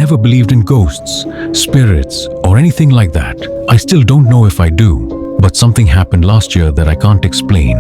never believed in ghosts, spirits, or anything like that. I still don't know if I do, but something happened last year that I can't explain,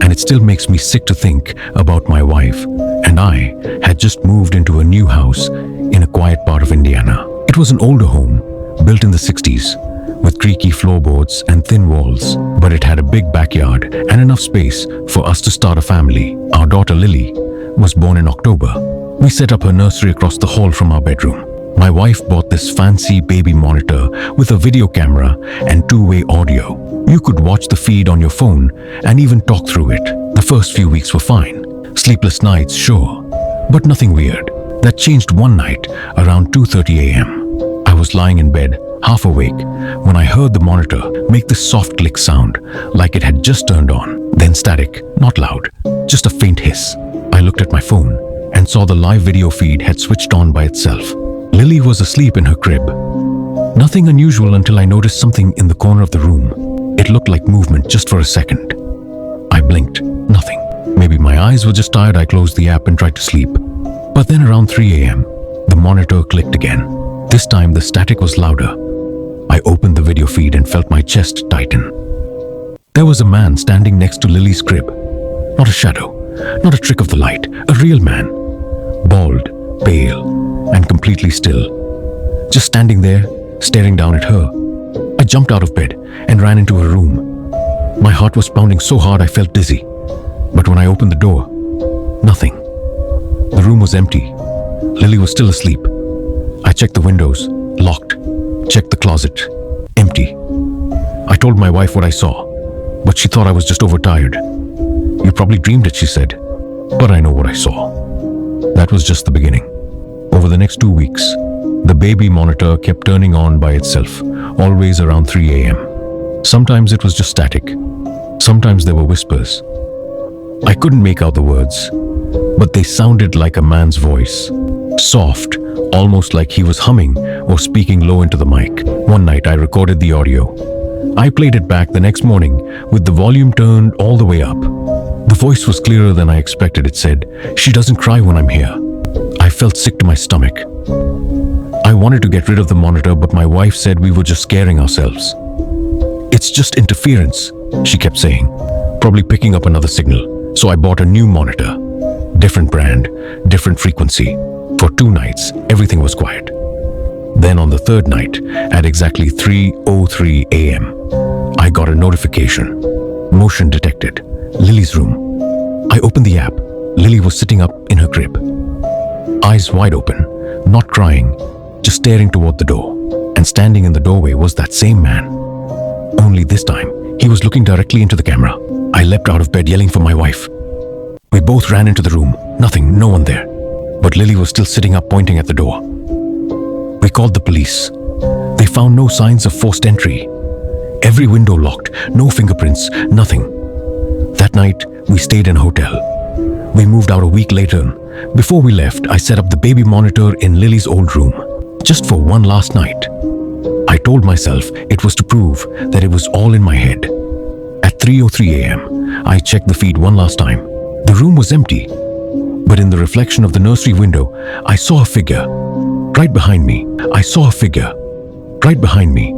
and it still makes me sick to think about my wife and I had just moved into a new house in a quiet part of Indiana. It was an older home, built in the 60s, with creaky floorboards and thin walls, but it had a big backyard and enough space for us to start a family. Our daughter Lily was born in October. We set up her nursery across the hall from our bedroom. My wife bought this fancy baby monitor with a video camera and two-way audio. You could watch the feed on your phone and even talk through it. The first few weeks were fine. Sleepless nights, sure, but nothing weird. That changed one night around 2:30 a.m. I was lying in bed, half awake, when I heard the monitor make this soft click sound, like it had just turned on. Then static, not loud, just a faint hiss. I looked at my phone and saw the live video feed had switched on by itself. Lily was asleep in her crib. Nothing unusual until I noticed something in the corner of the room. It looked like movement just for a second. I blinked, nothing. Maybe my eyes were just tired. I closed the app and tried to sleep. But then around 3 a.m., the monitor clicked again. This time the static was louder. I opened the video feed and felt my chest tighten. There was a man standing next to Lily's crib. Not a shadow, not a trick of the light, a real man. Bald, pale, and completely still. Just standing there, staring down at her. I jumped out of bed and ran into her room. My heart was pounding so hard I felt dizzy. But when I opened the door, nothing. The room was empty. Lily was still asleep. I checked the windows, locked. Checked the closet, empty. I told my wife what I saw, but she thought I was just overtired. You probably dreamed it, she said, but I know what I saw. That was just the beginning. Over the next 2 weeks, the baby monitor kept turning on by itself, always around 3 a.m. Sometimes it was just static. Sometimes there were whispers. I couldn't make out the words, but they sounded like a man's voice. Soft, almost like he was humming or speaking low into the mic. One night I recorded the audio. I played it back the next morning with the volume turned all the way up. The voice was clearer than I expected. It said, "She doesn't cry when I'm here." I felt sick to my stomach. I wanted to get rid of the monitor, but my wife said we were just scaring ourselves. "It's just interference," she kept saying, probably picking up another signal. So I bought a new monitor. Different brand, different frequency. For 2 nights, everything was quiet. Then on the third night, at exactly 3:03 a.m., I got a notification. Motion detected. Lily's room. I opened the app. Lily was sitting up in her crib. Eyes wide open, not crying, just staring toward the door. And standing in the doorway was that same man. Only this time, he was looking directly into the camera. I leapt out of bed yelling for my wife. We both ran into the room. Nothing, no one there. But Lily was still sitting up, pointing at the door. We called the police. They found no signs of forced entry. Every window locked, no fingerprints, nothing. That night, we stayed in a hotel. We moved out a week later. Before we left, I set up the baby monitor in Lily's old room, just for one last night. I told myself it was to prove that it was all in my head. At 3:03 a.m., I checked the feed one last time. The room was empty, but in the reflection of the nursery window, I saw a figure. Right behind me, I saw a figure. Right behind me,